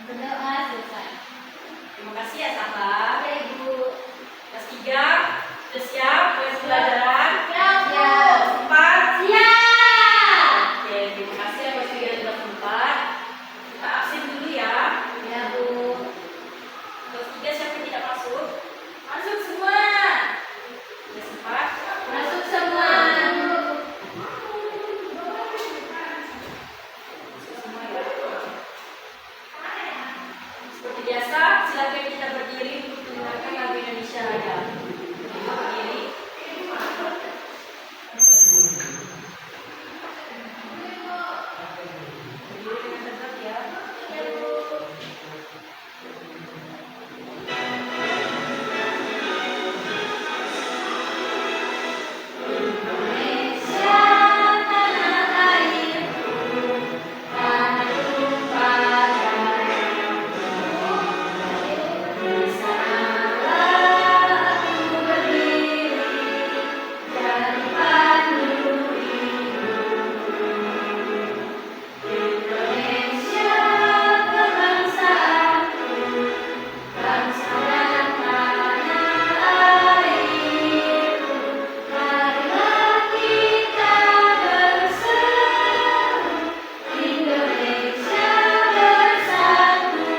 Berdoa selesai. Terima kasih ya sahabat. Ya Ibu. Kelas 3 sudah siap mulai pelajaran? Siap. Kelas 4 Siap. Oke, terima kasih ya kelas 3 dan kelas 4. Kita absen dulu ya. Ya Bu. Kelas 3 siapa yang tidak masuk? Masuk semua. Kelas 4 Masuk semua. seperti biasa, silakan kita berdiri untuk mendengarkan lagu Indonesia Raya. Berdiri. Berdiri dengan tegak ya. Indonesia tanah airku, tanah tumpah darahku. Di sanalah aku berdiri dan pandu hidupku. Indonesia kebangsaanku, bangsa dan tanah airku. Marilah kita berseru, Indonesia bersatu.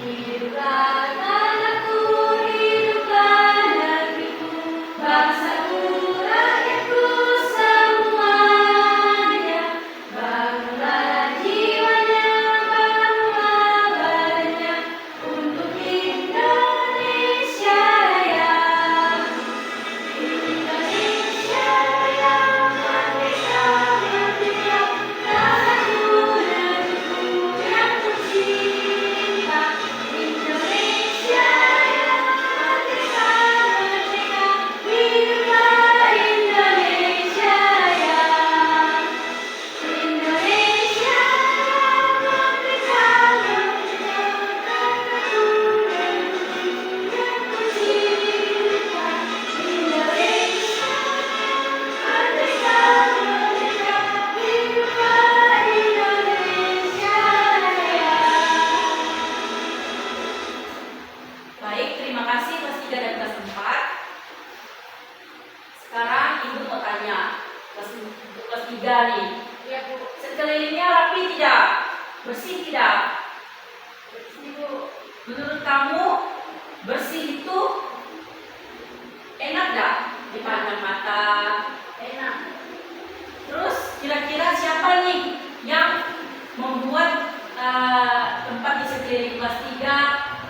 Hiduplah tanahku, hiduplah negeriku, bangsaku, rakyatku semuanya. Bangunlah jiwanya, bangunlah badannya untuk Indonesia Raya. Indonesia Raya, merdeka, merdeka, tanahku, negeriku yang tercinta. Indonesia Raya, merdeka, merdeka, hiduplah Indonesia Raya. Indonesia Raya, merdeka, merdeka, tanahku, negeriku yang tercinta. Indonesia merdeka, merdeka, hiduplah Indonesia Raya. Baik, terima kasih kelas 3 dan kelas 4. Sekarang Ibu mau tanya, untuk kelas 3 nih. Ya Bu. Sekelilingnya rapi tidak? Bersih tidak? Ibu. Menurut kamu, bersih itu enak gak dipandang mata? Enak. Terus kira-kira siapa nih yang membuat tempat di sekeliling kelas 3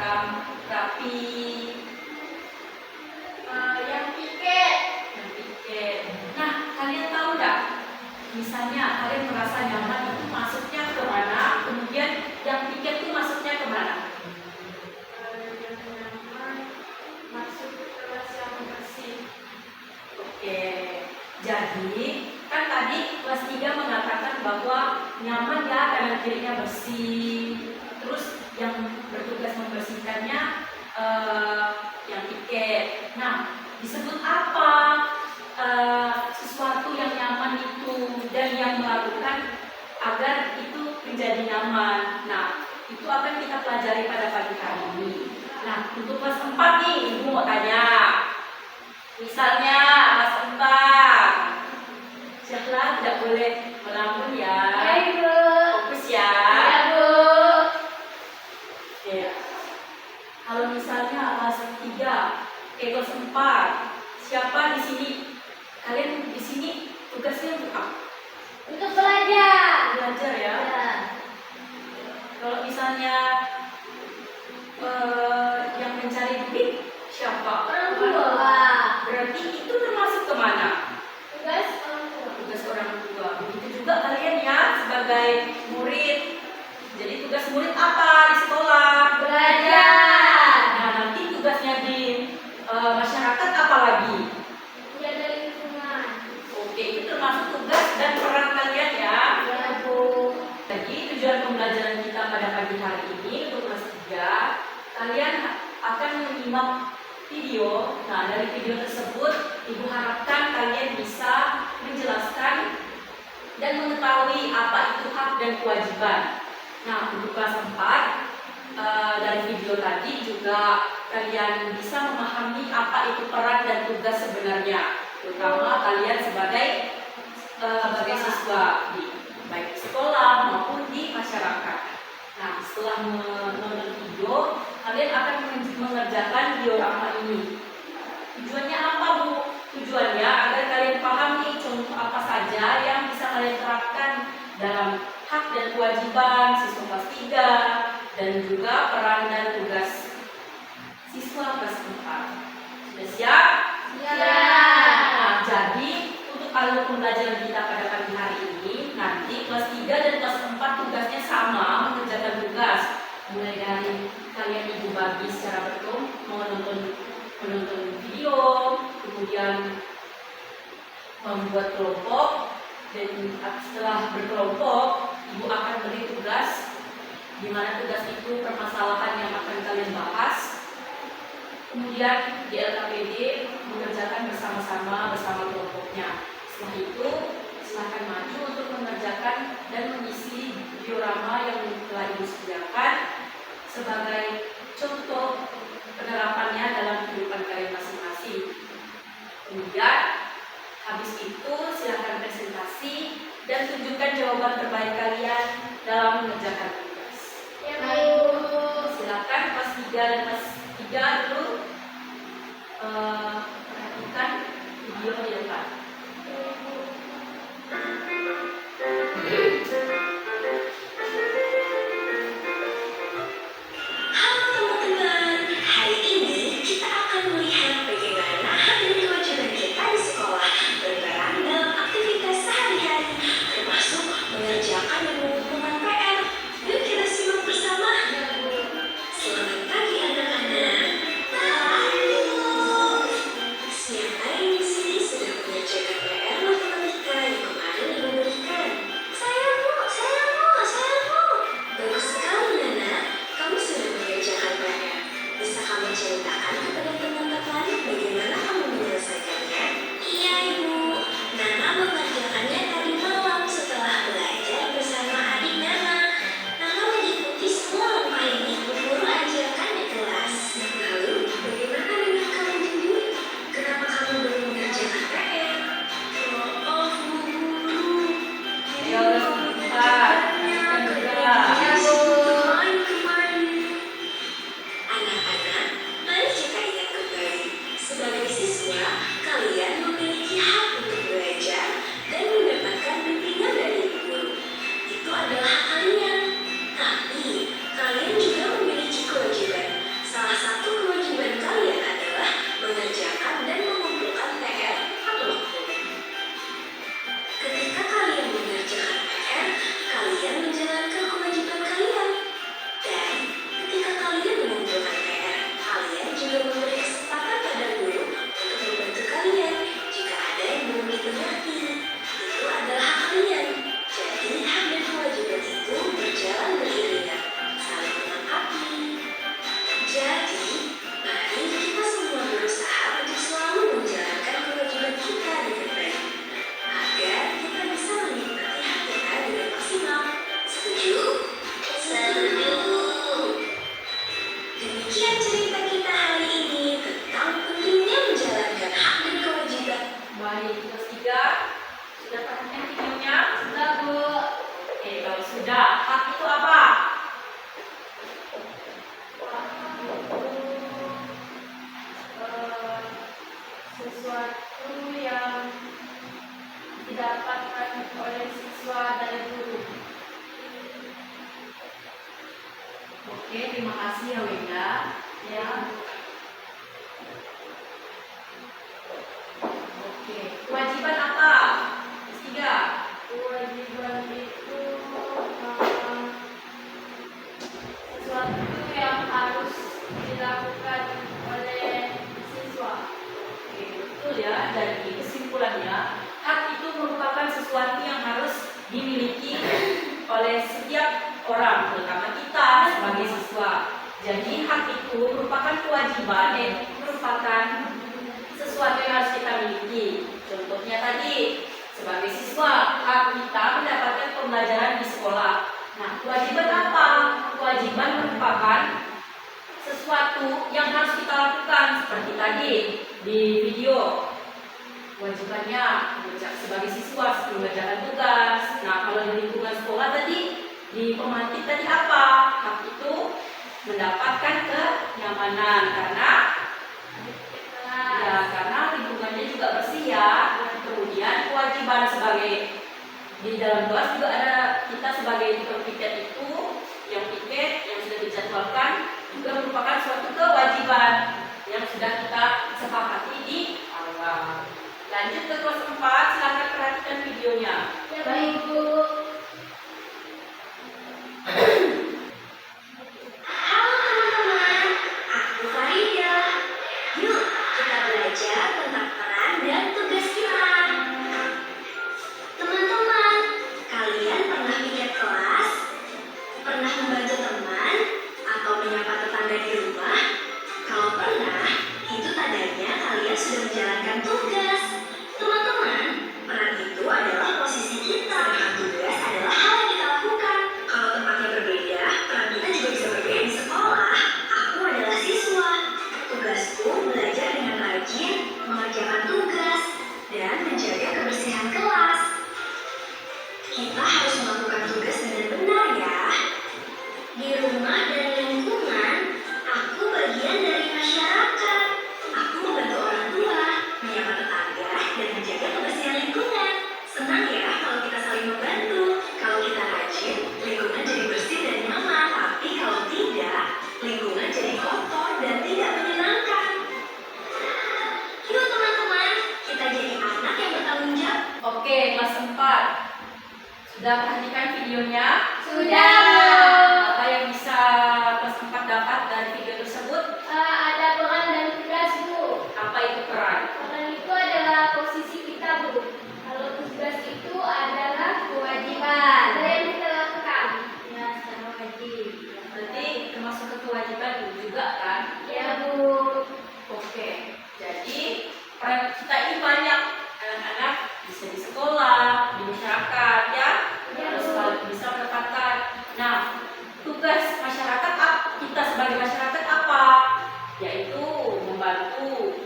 rapi? Yang piket. Yang piket. Nah, kalian tahu nggak? Misalnya kalian merasa nyaman itu masuknya ke mana? Kemudian yang piket itu masuknya ke mana? Yang nyaman masuk ke kelas yang bersih. Oke. Jadi kan tadi kelas 3 mengatakan bahwa nyaman ya kanan kirinya bersih. Terus yang bertugas membersihkannya yang piket. Nah, disebut apa sesuatu yang nyaman itu dan yang melakukan agar itu menjadi nyaman. Nah, itu akan kita pelajari pada pagi hari ini. Nah, untuk kelas 4 nih, Ibu mau tanya. Misalnya kelas 4, siapa tidak boleh melamun ya. Ya Ibu. Fokus ya. Ya Bu. Oke. Kalau misalnya kelas 3, kelas 4, siapa di sini? Kalian di sini tugasnya untuk apa? Untuk belajar. Belajar ya. Ya. Kalau misalnya yang mencari duit siapa? Orang tua. Berarti itu termasuk kemana? Tugas orang tua. Tugas orang tua. Begitu juga kalian ya sebagai murid. Jadi tugas murid apa di sekolah? Belajar. Nah, nanti tugasnya di masyarakat apa lagi? Menjaga lingkungan. Oke, itu termasuk tugas dan peran kalian ya. Ya Bu. Jadi tujuan pembelajaran kita pada pagi hari ini untuk kelas 3, kalian akan menyimak video. Nah, dari video tersebut Ibu harapkan kalian bisa menjelaskan dan mengetahui apa itu hak dan kewajiban. Nah, untuk kelas 4 video tadi juga kalian bisa memahami apa itu peran dan tugas sebenarnya, terutama kalian sebagai siswa di baik sekolah maupun di masyarakat. Nah, setelah menonton video, kalian akan mengerjakan diorama ini. Tujuannya apa, Bu? Tujuannya agar kalian pahami contoh apa saja yang bisa kalian terapkan dalam hak dan kewajiban siswa kelas 3 dan juga peran dan tugas siswa kelas 4. Sudah siap? Siap. Nah, jadi untuk alur pembelajaran kita pada pagi hari ini, nanti kelas 3 dan kelas 4 tugasnya sama, mengerjakan tugas. Mulai dari kalian ibu bagi secara betul, menonton video, kemudian membuat kelompok, dan setelah berkelompok, ibu akan beri tugas, di mana tugas itu permasalahan yang akan kalian bahas. Kemudian di LKPD mengerjakan bersama-sama bersama kelompoknya. Setelah itu, silakan maju untuk mengerjakan dan mengisi diorama yang telah ibu sediakan sebagai contoh penerapannya dalam kehidupan kalian masing-masing. Kemudian habis itu silakan presentasi dan tunjukkan jawaban terbaik kalian dalam mengerjakan tugas. Ya, Bu. Silakan kelas 3 dan kelas 3 dulu perhatikan video di depan. Halo teman-teman, hari ini kita akan melihat bagaimana hak dan kewajiban kita di sekolah berperan dalam aktivitas sehari-hari, termasuk mengerjakan dan mengumpulkan PR. Yuk kita simak bersama. Selamat pagi anak-anak. Halo. Siapa yang di sini sudah mengerjakan PR matematika yang kemarin ibu berikan? Saya Bu. Bagus sekali Nana, kamu sudah mengerjakan PR. Bisa kamu ceritakan kepada teman-teman bagaimana kamu menyelesaikannya? Iya Ibu, Nana mengerjakannya tadi malam setelah belajar bersama adik Nana. Nana mengikuti semua langkah yang ibu guru ajarkan di kelas. Lalu, bagaimana dengan kamu Dini? Kenapa kamu belum mengerjakan PR? Maaf Bu Guru. Ya udah sebentar, lanjutkan juga. Anak-anak, mari kita ingat kembali. Sebagai siswa, kalian memiliki hak untuk belajar dan mendapatkan bimbingan dari ibu guru. Itu adalah hak kalian. Tapi, kalian juga memiliki kewajiban. Salah satu kewajiban kalian adalah mengerjakan dan mengumpulkan PR atau waktu. Ketika kalian mengerjakan PR, kalian menjalankan kewajiban kalian. Dan ketika kalian mengumpulkan PR, kalian juga memberi kesempatan pada guru untuk membantu kalian jika ada yang belum dimengerti. Itu adalah hak kalian. Jadi, hak dan kewajiban itu berjalan beriringan, saling melengkapi. Jadi, mari kita semua berusaha untuk selalu menjalankan kewajiban kita dengan baik, agar kita bisa menikmati hak kita dengan maksimal. Setuju? Setuju. Demikian cerita kita hari ini tentang pentingnya menjalankan hak dan kewajiban. Baik, kelas 3 sudah perhatikan videonya? Sudah, Bu. Oke, kalau sudah, hak itu apa? Sesuatu yang didapatkan oleh siswa dari guru. Oke, terima kasih ya Wenda. Ya. Oke, kewajiban apa? Kelas 3. Kewajiban itu sesuatu yang harus dilakukan oleh siswa. Oke, betul ya. Jadi kesimpulannya, hak itu merupakan sesuatu yang harus dimiliki oleh setiap orang, terutama kita sebagai siswa. Jadi hak itu merupakan kewajiban, merupakan sesuatu yang harus kita miliki. Contohnya tadi, sebagai siswa, hak kita mendapatkan pembelajaran di sekolah. Nah, kewajiban apa? Kewajiban merupakan kita lakukan seperti tadi di video. Kewajibannya sebagai siswa mengerjakan tugas. Nah, kalau di lingkungan sekolah tadi di pemantik tadi apa? Hak itu mendapatkan kenyamanan karena lingkungannya juga bersih ya. Kemudian kewajiban sebagai di dalam kelas juga ada kita sebagai tukang piket itu yang piket yang sudah dijadwalkan juga merupakan suatu kewajiban yang sudah kita sepakati di awal. Lanjut ke kelas 4, silakan perhatikan videonya. Ya baik Bu. Halo teman-teman, aku Farida. Yuk, kita belajar tentang peran dan tugas kita. Teman-teman, kalian pernah piket kelas? Pernah membantu teman? Atau menyapa tetangga di rumah? Kalau pernah, itu tandanya kalian sudah menjalankan tugas. Teman-teman, peran itu adalah posisi kita. Sedangkan tugas adalah hal yang kita lakukan. Kalau tempatnya berbeda, peran kita juga bisa berbeda di sekolah. Aku adalah siswa. Tugasku belajar dengan rajin, mengerjakan tugas, dan menjaga kebersihan kelas. Kita harus melakukan tugas dengan benar ya. Di rumah dan lingkungan, aku bagian dari masyarakat. Aku membantu orang tua, menyapa tetangga, dan menjaga kebersihan lingkungan. Senang ya kalau kita saling membantu. Kalau kita rajin, lingkungan jadi bersih dan nyaman. Tapi kalau tidak, lingkungan jadi kotor dan tidak menyenangkan. Yuk teman-teman, kita jadi anak yang bertanggung jawab. Oke, kelas 4. Sudah perhatikan videonya? Sudah. Apa yang bisa kelas 4 dapat dari video tersebut? Ada peran dan tugas Bu. Apa itu peran? Peran itu adalah posisi kita Bu. Kalau tugas itu adalah kewajiban. Apa yang kita lakukan? Ya, secara wajib. Berarti termasuk ke kewajiban juga kan? Ya Bu. Oke, jadi peran kita ini banyak. Anak-anak bisa di sekolah, di masyarakat ya, harus bisa mendapatkan. Nah, tugas masyarakat kita sebagai masyarakat apa? Yaitu membantu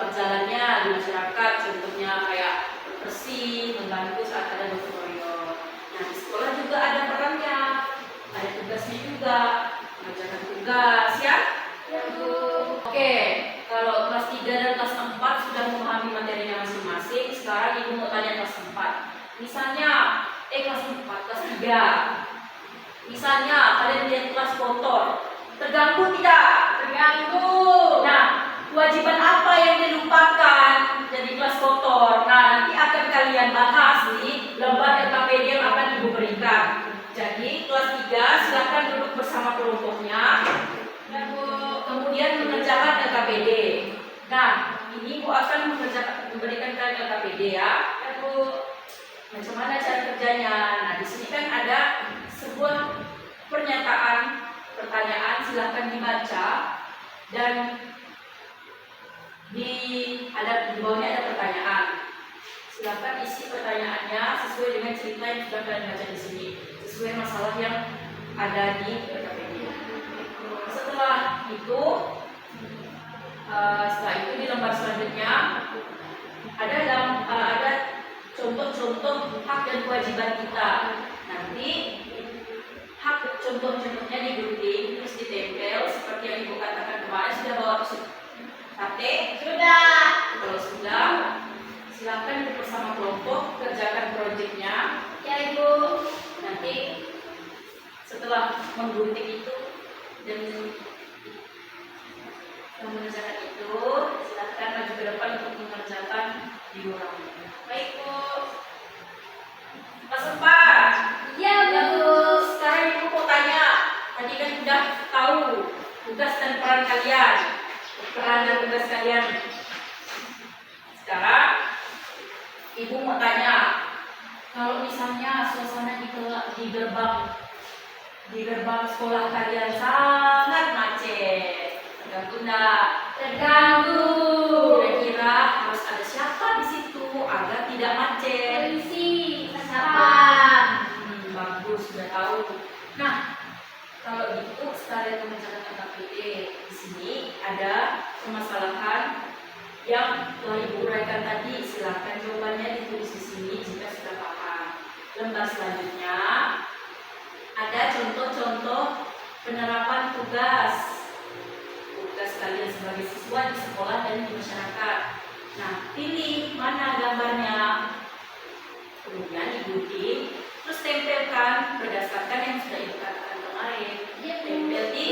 perjalanannya di masyarakat, contohnya kayak bersih, membantu saat ada gotong royong. Nah, di sekolah juga ada perannya, ada tugasnya juga, mengerjakan tugas ya. Ya Bu. Oke, kalau kelas 3 dan kelas 4 sudah memahami materinya masing-masing, sekarang Ibu mau tanya kelas 4. Misalnya, kelas 4, kelas 3. Misalnya, kalian lihat kelas kotor, terganggu tidak? Terganggu. Nah, kewajiban apa yang dilupakan jadi kelas kotor? Nah, nanti akan kalian bahas di lembar LKPD yang akan Ibu berikan. Jadi, kelas 3 silakan duduk bersama kelompoknya. Ya Bu. Kemudian mengerjakan LKPD. Nah, ini Bu akan memberikan kalian LKPD ya. Ya Bu. Macam mana cara kerjanya? Nah, di sini kan ada sebuah pertanyaan, silakan dibaca dan di bawahnya ada pertanyaan. Silakan isi pertanyaannya sesuai dengan cerita yang sudah kalian baca di sini, sesuai masalah yang ada di LKPD. Setelah itu di lembar selanjutnya ada contoh-contoh hak dan kewajiban kita. Nanti hak contoh-contohnya digunting terus ditempel seperti yang Ibu katakan kemarin. Sudah bawa sate? Sudah. Kalau sudah, silakan duduk bersama kelompok, kerjakan proyeknya. Ya Ibu. Nanti setelah menggunting itu dan mengerjakan itu, silakan maju ke depan untuk mengerjakan diorama. Baik Bu. Kelas 4. Iya Bu. Sekarang Ibu mau tanya. Tadi kan sudah tahu tugas dan peran kalian, peran dan tugas kalian. Sekarang Ibu mau tanya, kalau misalnya suasana di gerbang sekolah kalian sangat macet, terganggu enggak? Terganggu. Kira-kira harus ada siapa di situ agar tidak macet? Polisi. Satpam. Bagus, sudah tahu. Nah, kalau gitu Pelestarian Menjalankan KPD. Di sini ada permasalahan yang telah Ibu uraikan tadi. Silakan jawabannya ditulis di sini jika sudah paham. Lembar selanjutnya ada contoh-contoh penerapan tugas kalian sebagai siswa di sekolah dan di masyarakat. Nah, pilih mana gambarnya, kemudian ikuti, terus tempelkan berdasarkan yang sudah Ibu katakan kemarin. Tempel di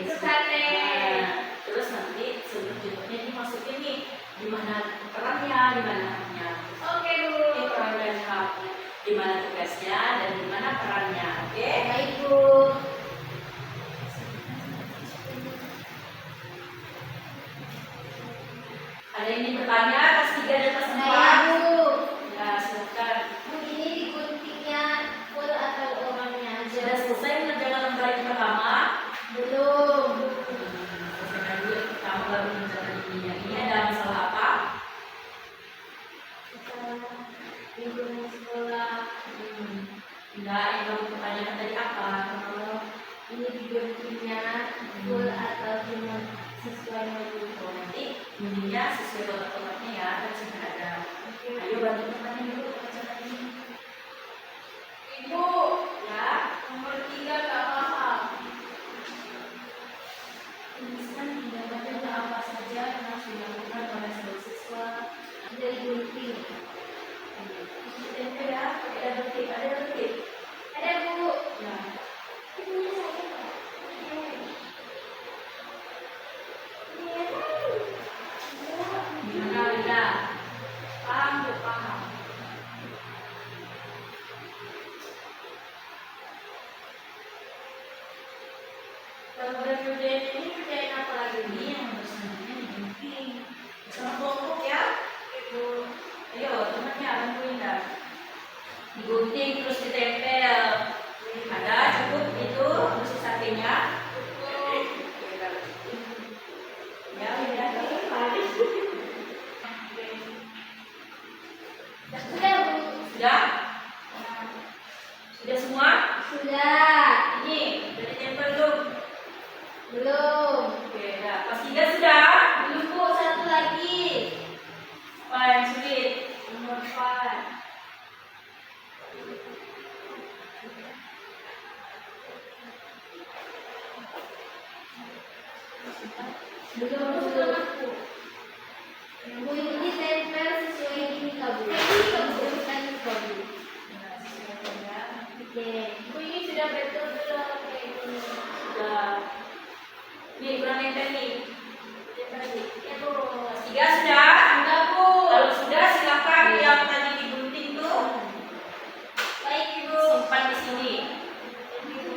Susate. Terus nanti selanjutnya dimasukin nih di mana perannya, di mana haknya. Oke, Bu. Ini peran dan haknya, di mana tugasnya dan di mana perannya. Oke? Baik, Bu. Ada yang ingin bertanya atas 3 dan atas 4? Saya, Bu. Ya, silakan. Bu, ini diguntingnya full atau orangnya aja? Sudah selesai mengerjakan lembar yang pertama? Belum. Selesaikan dulu yang pertama baru mengerjakan ininya. Ini ada masalah apa? Lingkungan sekolah. Enggak, yang kamu pertanyakan tadi apa? Kalau ini diguntingnya full atau cuma sesuai modul? Nanti ininya sesuai kotak-kotaknya ya, dan sudah ada. Ayo bantu temannya dulu bacakan ini. Ibu, Ya, nomor 3 gak paham. tuliskan tindakan apa saja yang harus dilakukan oleh seluruh siswa. Dari gunting. Tempel ya, ada detik, ada detik. Ada, Bu. Ya, Ibunya saya Pak. gimana Linda? Paham, Bu, paham. Kalau berkerjaan ini kerjaan apa lagi nih yang harus selanjutnya digunting sama kelompok ya? Ibu, ayo temannya bantuin dah. Digunting terus ditempel. Ada cukup itu terus satenya. Ya, udah. Sudah, Bu. Sudah? Sudah semua? Sudah. Ini udah ditempel belum? Belum. Oke, dah. Pas 3 sudah? Belum, Bu. Satu lagi. Apa yang sulit? Nomor 4. Belum, Bu. Bu, ini ditempel sesuai ini, Kak, Bu. Ini, Kak, Bu. Bukan ini, Kak, Bu. Nah, silakan ya. Oke. Bu, ini sudah betul belum? Oke, ini. Sudah. Nih, kurang nempel nih. Tempel nih. Ya, Bu. Pas 3 sudah? Sudah, Bu. Kalau sudah silakan yang tadi digunting tuh Baik, Ibu. simpan di sini. Ibu.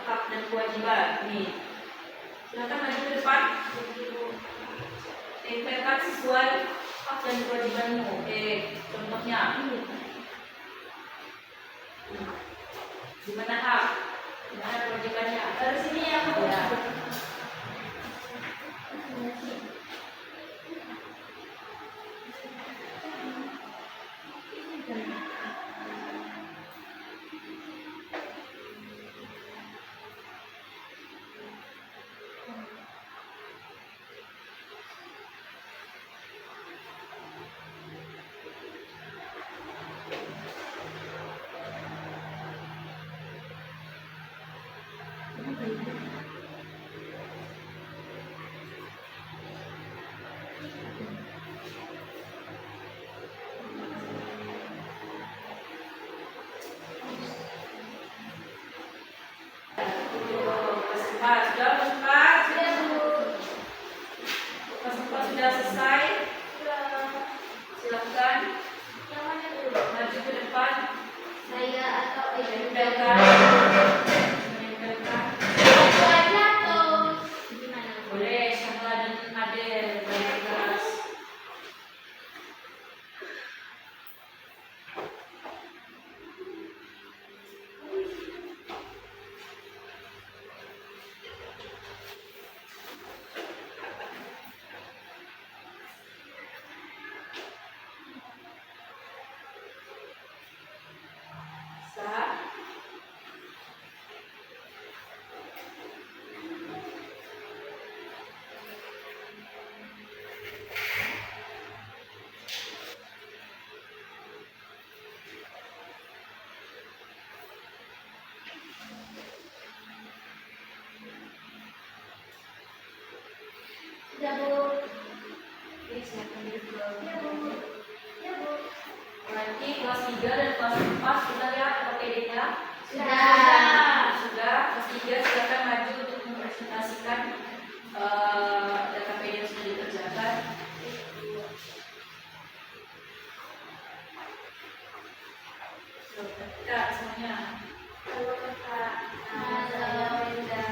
Hak dan kewajiban. Nih. Silakan maju ke depan. Tempelkan sesuai hak dan kewajibanmu. Oke, contohnya. Gimana hak? Gimana kewajibannya? Dari sini ya, Bu. Ya. Kesempat, sudah kesempat? Sudah, Bu. Kesempat sudah selesai? Silakan Yang mana, Bu? maju ke depan. Saya atau Ibu? Menempelkan. Menempelkan. Satu lagi, Ya, Bu. Oke, silakan duduk. Ya, Bu. Ya, Bu. Berarti kelas 3 dan kelas 4 sudah ya PPD-nya? Sudah. Sudah. Kelas 3 silakan maju untuk mempresentasikan DKP yang sudah dikerjakan. Kak, semuanya. Halo, Kakak. Halo, Linda.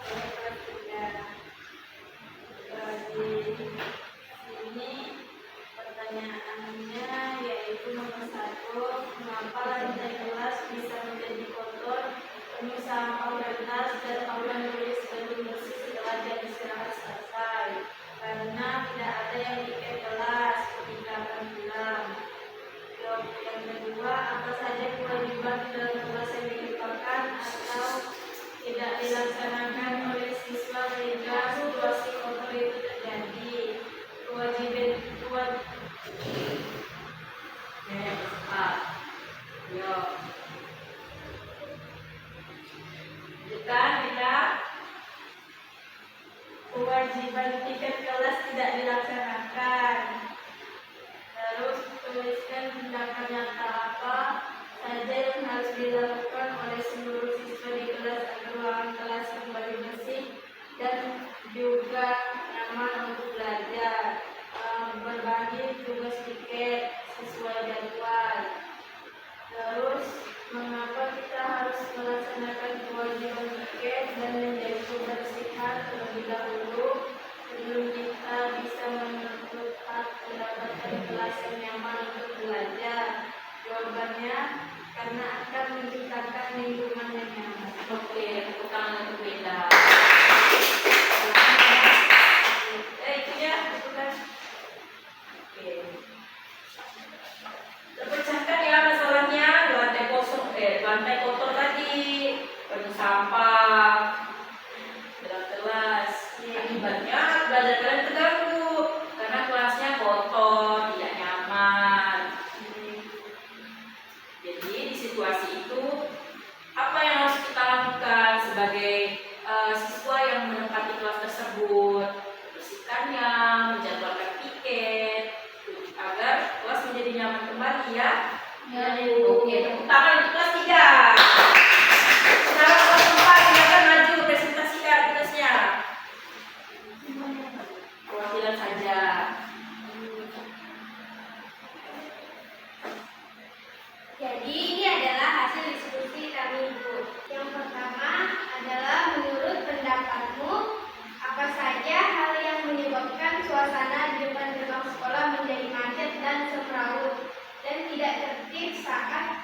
Halo, Kak Linda. Ini pertanyaannya yaitu nomor 1, mengapa lantai kelas bisa menjadi kotor, penuh sampah kertas dan aula nulis belum bersih setelah jam istirahat selesai? Karena tidak ada yang diikat kelas ketika akan pulang. Yang kedua, apa saja kewajiban dalam kelas yang dilupakan atau tidak dilaksanakan oleh siswa sehingga situasi kotor itu terjadi? Kewajiban Yo. Bukan, Rita. kewajiban tiket kelas tidak dilaksanakan. Terus tuliskan tindakan nyata apa saja yang harus dilakukan oleh seluruh siswa di kelas agar ruangan kelas kembali bersih dan juga nyaman untuk belajar. Berbagi tugas tiket sesuai jadwal. Terus mengapa kita harus melaksanakan kewajiban tiket dan menjaga kebersihan terlebih dahulu sebelum kita bisa menentukan mendapatkan kelas yang nyaman untuk belajar? Jawabannya karena akan menciptakan lingkungan yang nyaman. Oke, tepuk tangan untuk Linda. Itu ya, bukan. Oke. Terpecahkan ya masalahnya, lantai kotor tadi, penuh sampah dalam kelas. Akibatnya belajar kalian terganggu karena kelasnya kotor, tidak nyaman. Jadi di situasi itu apa yang harus kita lakukan sebagai siswa yang menempati kelas tersebut? Bersihkannya, menjadwalkan tiket agar kelas menjadi nyaman kembali ya. Ya, Oke, tepuk tangan untuk kelas 3. Sekarang kelas 4 silakan maju presentasikan tugasnya. Perwakilan saja. Jadi ini adalah hasil diskusi kami, Bu. Yang pertama adalah menurut pendapatmu apa saja hal yang menyebabkan suasana di depan gerbang sekolah menjadi macet dan semrawut dan tidak tertib saat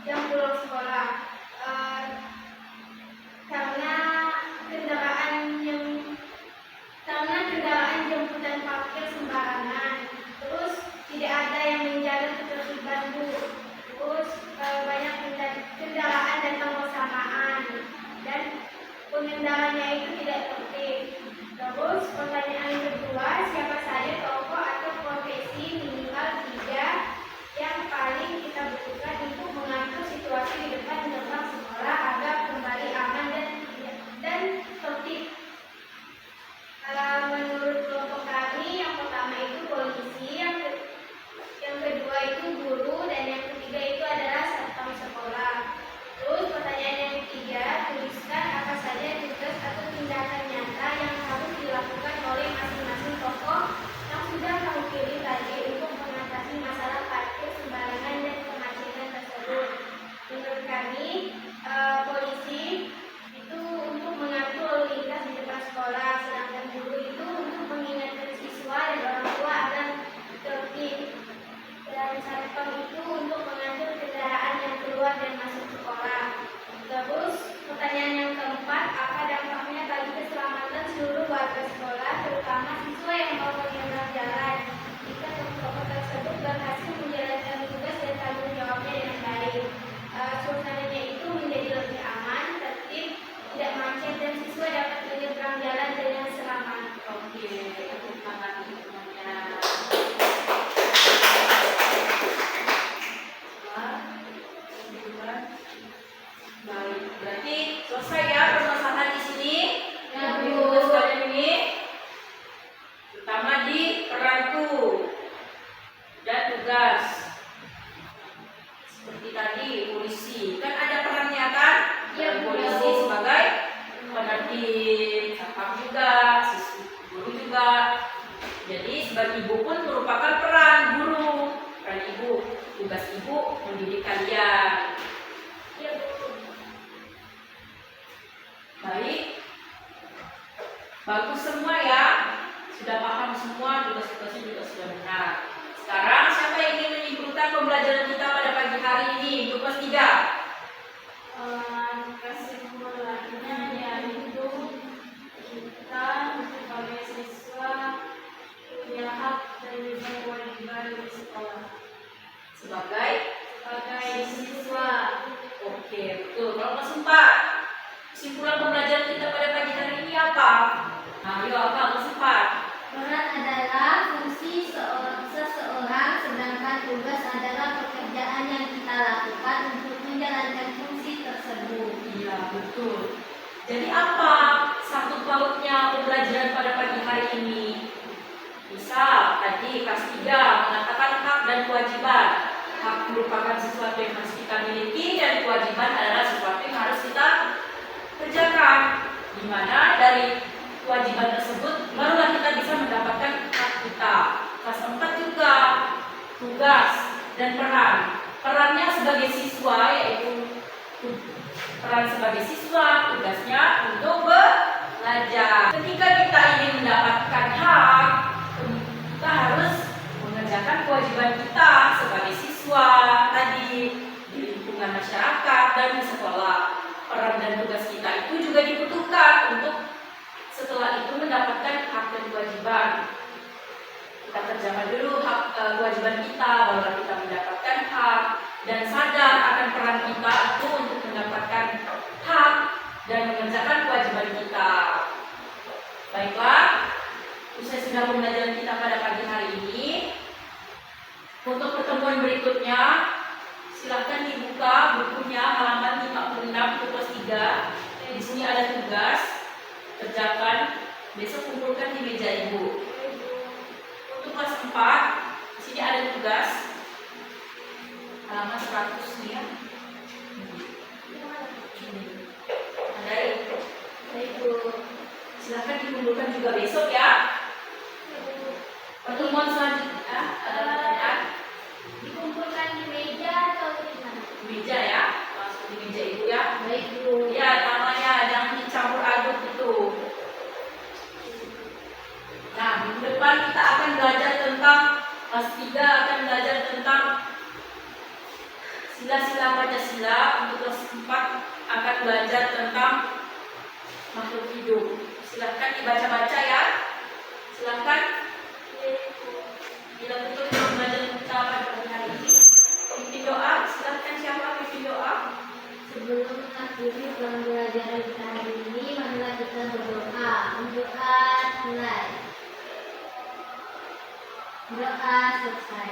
jam pulang sekolah? Karena kendaraan jemputan parkir sembarangan, terus tidak ada yang menjaga ketertiban, Bu. Terus banyak kendaraan datang bersamaan dan pengendaranya itu tidak tertib. Terus pertanyaan kedua, siapa saja tokoh atau profesi minimal 3 yang paling kita butuhkan untuk mengatur situasi di depan gerbang sekolah agar kembali aman dan tertib? Menurut kelompok kami, yang pertama itu polisi, yang kedua itu guru, dan yang ketiga itu adalah satpam sekolah. Terus pertanyaan yang ketiga, tuliskan apa saja tugas atau tindakan nyata yang harus dilakukan oleh masing-masing tokoh yang sudah kamu pilih tadi untuk mengatasi masalah parkir sembarangan dan kemacetan tersebut. Menurut kami, polisi itu untuk mengatur lalu lintas di depan sekolah, sedangkan guru itu untuk mengingatkan siswa dan orang tua agar tertib, dan satpam itu untuk mengatur kendaraan yang keluar dan masuk sekolah. Terus pertanyaan yang keempat, apa dampaknya bagi keselamatan seluruh warga sekolah, terutama siswa yang mau menyeberang jalan, jika tokoh tersebut berhasil menjalankan tugas dan tanggung jawabnya dengan baik? Suasananya itu menjadi lebih aman, tertib, tidak macet, dan siswa dapat menyeberang jalan dengan selamat. Oke, tepuk tangan untuk semuanya. Baik, berarti selesai ya permasalahan di sini. Ya, Bu. Tugas kalian ini. kewajiban ibu pun merupakan peran guru. Peran ibu, tugas ibu mendidik kalian. Iya, Bu. Baik, bagus semua ya. Sudah paham semua, tugas-tugasnya juga sudah benar. Sekarang siapa yang ingin menyimpulkan pembelajaran kita pada pagi hari ini untuk kelas 3? Kesimpulannya yaitu kita sebagai siswa punya hak dan juga kewajiban di sekolah. Sebagai Siswa, Oke, betul. Kalau kelas 4, kesimpulan pembelajaran kita pada pagi hari ini apa? Ayo, apa kelas 4? Peran adalah fungsi seseorang, sedangkan tugas adalah pekerjaan yang kita lakukan untuk menjalankan fungsi tersebut. Iya, betul. Jadi apa sangkut pautnya pembelajaran pada pagi hari ini? Misal, tadi kelas 3 mengatakan hak dan kewajiban. Hak merupakan sesuatu yang harus kita miliki dan kewajiban adalah sesuatu yang harus kita kerjakan. Di mana dari kewajiban tersebut barulah kita bisa mendapatkan hak kita. Kelas 4 juga tugas dan peran. Perannya sebagai siswa yaitu peran sebagai siswa, tugasnya untuk belajar. Ketika kita ingin mendapatkan hak, kita harus mengerjakan kewajiban kita sebagai siswa tadi di lingkungan masyarakat dan di sekolah. Peran dan tugas kita itu juga dibutuhkan untuk setelah itu mendapatkan hak dan kewajiban. Kita kerjakan dulu hak kewajiban kita, barulah kita mendapatkan hak dan sadar akan peran kita itu untuk mendapatkan hak dan mengerjakan kewajiban kita. Baiklah, usai sudah pembelajaran kita pada pagi hari ini. Untuk pertemuan berikutnya, silakan dibuka bukunya halaman 56 untuk kelas 3. Di sini ada tugas, kerjakan. Besok kumpulkan di meja ibu. Untuk kelas 4, di sini ada tugas halaman 100 nih ya. Ada itu. Silakan dikumpulkan juga besok ya. Pertemuan selanjutnya ada pertanyaan. Dikumpulkan di meja atau di mana? Meja ya, langsung di meja ibu ya. Baik, Bu. Ya, namanya jangan dicampur aduk gitu. Nah, minggu depan kita akan belajar tentang kelas 3 akan belajar tentang sila-sila Pancasila. Untuk kelas 4 akan belajar tentang makhluk hidup. Silahkan dibaca-baca ya. Silahkan. Bila betul pembelajaran kita pada pagi hari ini. Pimpin doa, silahkan siapa pimpin doa? Sebelum mengakhiri pembelajaran kita hari ini, marilah kita berdoa. Doa mulai. Doa selesai.